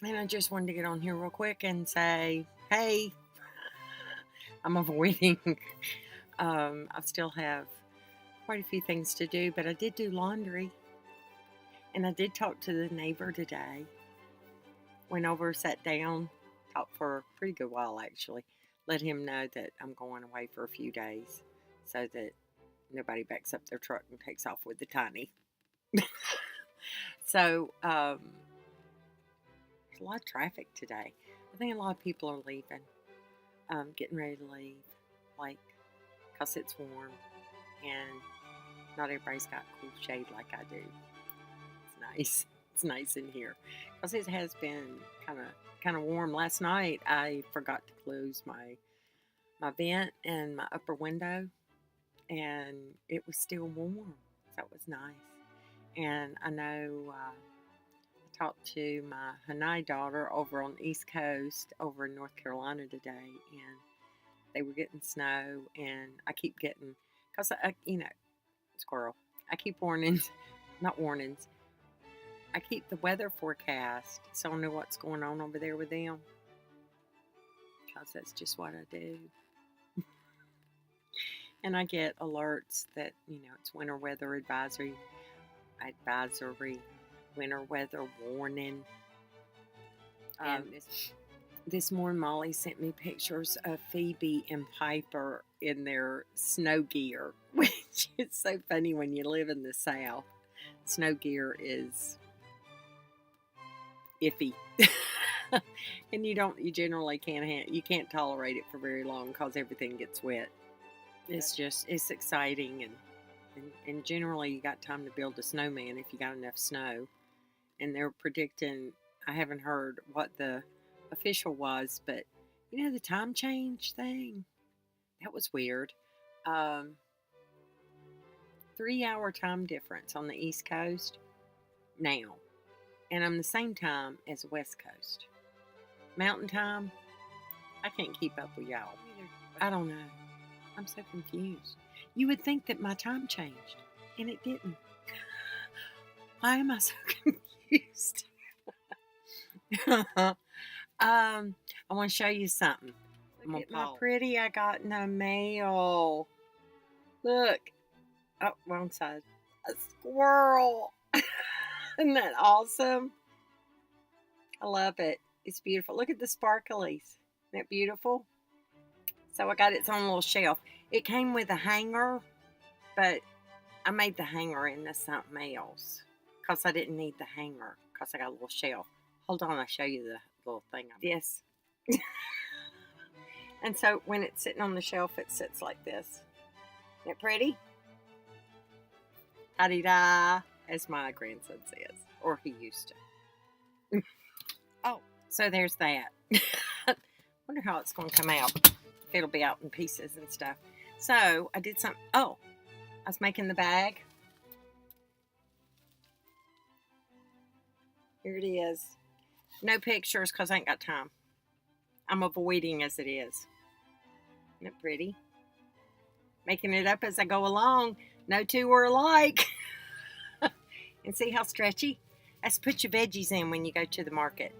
And I just wanted to get on here real quick and say, hey, I'm avoiding. I still have quite a few things to do, but I did do laundry. And I did talk to the neighbor today. Went over, sat down, talked for a pretty good while actually. Let him know that I'm going away for a few days so that nobody backs up their truck and takes off with the tiny. So, there's a lot of traffic today. I think a lot of people are leaving, getting ready to leave, like, because it's warm and not everybody's got cool shade like I do. It's nice. It's nice in here because it has been kind of warm. Last night I forgot to close my vent and my upper window, and it was still warm, so it was nice. And I know I talked to my Hanai daughter over on the East Coast, over in North Carolina today, and they were getting snow, and I keep getting, because squirrel. I keep warnings, not warnings. I keep the weather forecast so I know what's going on over there with them, because that's just what I do. And I get alerts that, it's winter weather advisory, winter weather warning. And this morning, Molly sent me pictures of Phoebe and Piper in their snow gear, which is so funny when you live in the South. Snow gear is iffy. And you generally can't tolerate it for very long because everything gets wet. It's exciting, and generally you got time to build a snowman if you got enough snow. And they're predicting, I haven't heard what the official was, but the time change thing, that was weird. 3-hour time difference on the East Coast now, and I'm the same time as the West Coast. Mountain time, I can't keep up with y'all. I don't know. I'm so confused. You would think that my time changed, and it didn't. Why am I so confused? I want to show you something. Look at my pretty I got in the mail. Look. Oh, wrong side. A squirrel. Isn't that awesome? I love it. It's beautiful. Look at the sparklies. Isn't that beautiful? So I got its own little shelf. It came with a hanger, but I made the hanger into something else because I didn't need the hanger because I got a little shelf. Hold on, I'll show you the little thing. Yes. And so when it's sitting on the shelf, it sits like this. Isn't it pretty? Ha-dee-da, as my grandson says, or he used to. Oh, so there's that. Wonder how it's going to come out. If it'll be out in pieces and stuff. So I did some. Oh, I was making the bag. Here it is. No pictures because I ain't got time. I'm avoiding as it is. Isn't it pretty? Making it up as I go along. No two are alike. And see how stretchy? That's put your veggies in when you go to the market.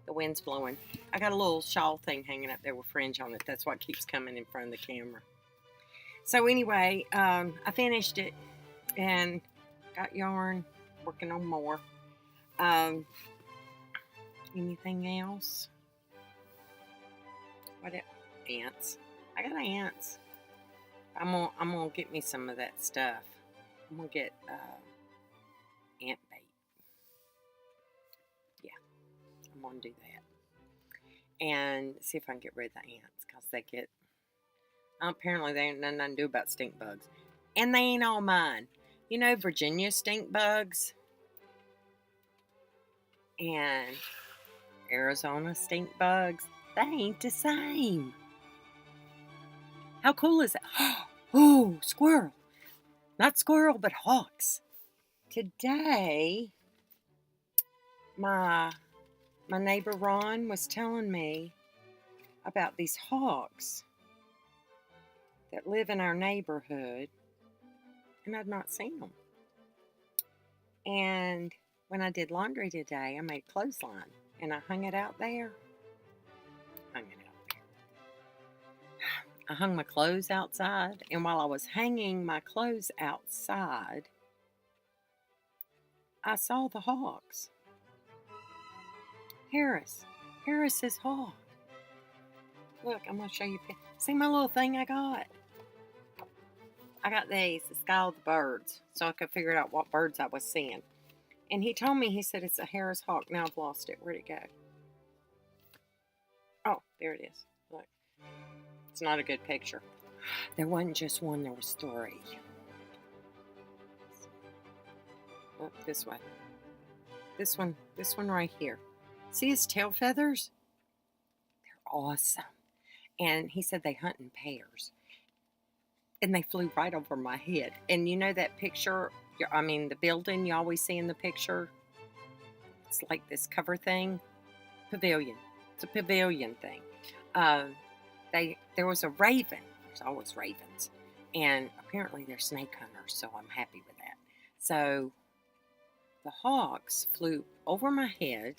The wind's blowing. I got a little shawl thing hanging up there with fringe on it. That's what keeps coming in front of the camera. So anyway, I finished it and got yarn, working on more. Anything else? What else? Ants. I got ants. I'm gonna get me some of that stuff. I'm gonna get ant bait. Yeah, I'm gonna do that and see if I can get rid of the ants because they get. Apparently, they ain't nothing I can do about stink bugs, and they ain't all mine. Virginia stink bugs and Arizona stink bugs. They ain't the same. How cool is that? Oh, squirrel. Not squirrel, but hawks. Today, my neighbor Ron was telling me about these hawks that live in our neighborhood, and I've not seen them. And when I did laundry today, I made a clothesline. and I hung it out there. I hung my clothes outside, and while I was hanging my clothes outside, I saw the hawks. Harris's hawk. Look, I'm going to show you. See my little thing I got? I got these, the Sky of the Birds, so I could figure out what birds I was seeing. And he told me, he said it's a Harris hawk. Now I've lost it. Where'd it go? Oh, there it is. Look. It's not a good picture. There wasn't just one, there was three. Oh, this way. This one right here. See his tail feathers? They're awesome. And he said they hunt in pairs. And they flew right over my head. And you know that picture, the building you always see in the picture? It's like this cover thing. Pavilion. It's a pavilion thing. There was a raven. There's always ravens. And apparently they're snake hunters, so I'm happy with that. So the hawks flew over my head,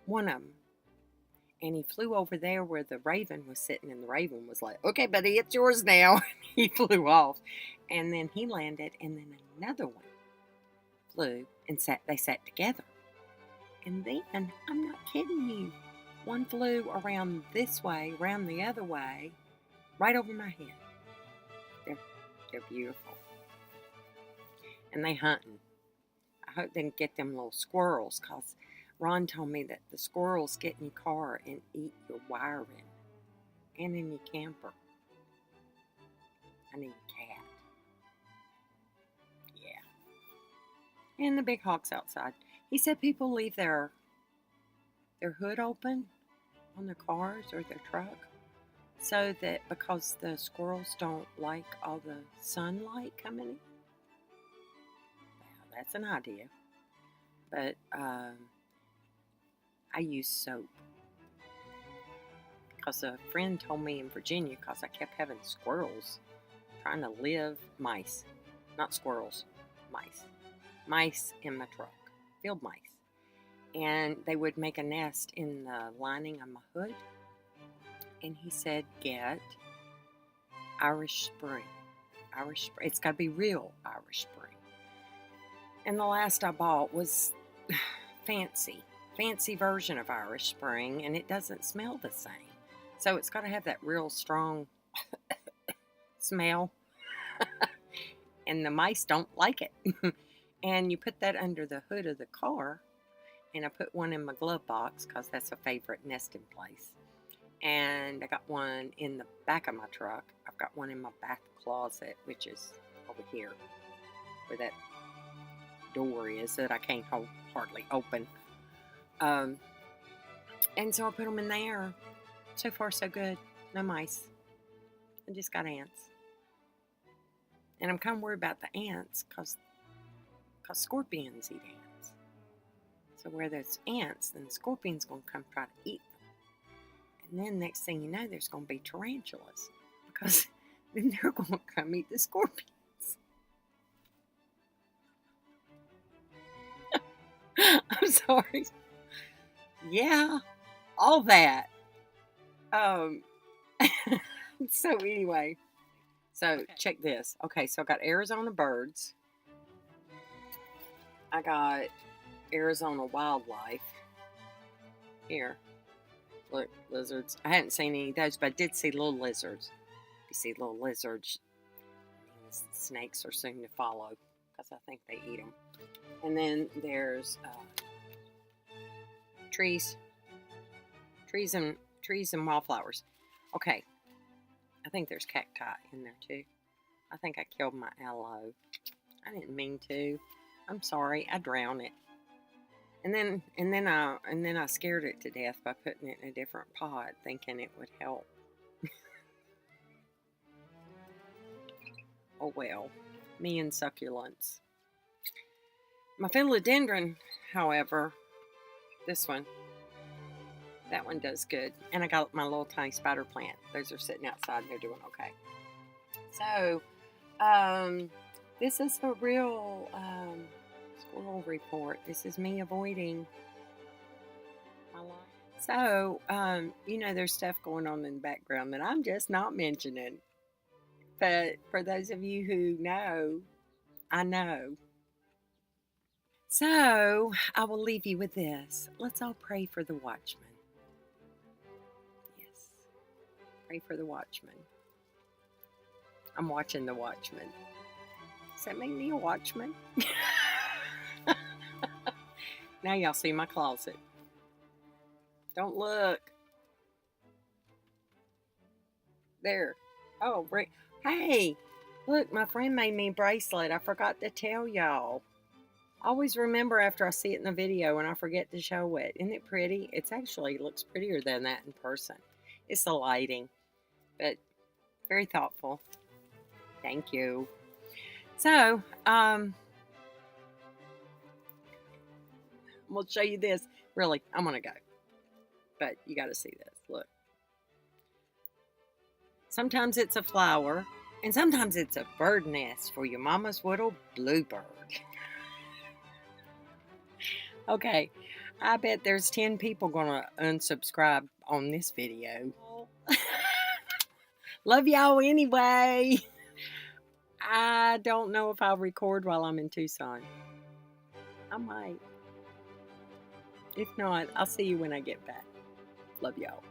one of them, and he flew over there where the raven was sitting, and the raven was like, okay, buddy, it's yours now. He flew off. And then he landed, and then another one flew, and they sat together. And then, I'm not kidding you, one flew around this way, around the other way, right over my head. They're beautiful. And they hunting. I hope they can get them little squirrels, because Ron told me that the squirrels get in your car and eat your wiring and in your camper. I need a cat. Yeah. And the big hawk's outside. He said people leave their hood open on their cars or their truck, so that because the squirrels don't like all the sunlight coming in. Well, that's an idea. But I use soap, because a friend told me in Virginia, because I kept having squirrels trying to live, mice, not squirrels, mice in my truck, field mice. And they would make a nest in the lining of my hood. And he said, get Irish Spring. It's got to be real Irish Spring. And the last I bought was fancy version of Irish Spring, and it doesn't smell the same. So it's got to have that real strong smell. And the mice don't like it. And you put that under the hood of the car, and I put one in my glove box, because that's a favorite nesting place. And I got one in the back of my truck. I've got one in my back closet, which is over here, where that door is that I can't hardly open. And so I put them in there. So far, so good. No mice. I just got ants. And I'm kind of worried about the ants, because scorpions eat ants. So where there's ants, then the scorpion's going to come try to eat them. And then next thing you know, there's going to be tarantulas, because then they're going to come eat the scorpions. I'm sorry. Yeah, all that. So anyway, check this. Okay, so I got Arizona birds. I got Arizona wildlife. Here, look, lizards. I hadn't seen any of those, but I did see little lizards. You see little lizards, snakes are soon to follow, because I think they eat them. And then there's trees and wildflowers. Okay, I think there's cacti in there too. I think I killed my aloe. I didn't mean to. I'm sorry. I drowned it. And then I scared it to death by putting it in a different pot, thinking it would help. Oh well, me and succulents. My philodendron, however, this one, that one does good. And I got my little tiny spider plant. Those are sitting outside and they're doing okay. So, this is a real squirrel report. This is me avoiding So, there's stuff going on in the background that I'm just not mentioning. But for those of you who know, I know. So, I will leave you with this. Let's all pray for the watchman. Yes, pray for the watchman. I'm watching the watchman. Does that make me a watchman? Now y'all see my closet. Don't look. There. Oh, hey, look, my friend made me a bracelet. I forgot to tell y'all. Always remember after I see it in the video and I forget to show it. Isn't it pretty? It's actually looks prettier than that in person. It's the lighting, but very thoughtful. Thank you. So, we'll show you this. Really, I'm gonna go, but you got to see this. Look. Sometimes it's a flower, and sometimes it's a bird nest for your mama's little bluebird. Okay, I bet there's 10 people gonna unsubscribe on this video. Love y'all anyway. I don't know if I'll record while I'm in Tucson. I might. If not, I'll see you when I get back. Love y'all.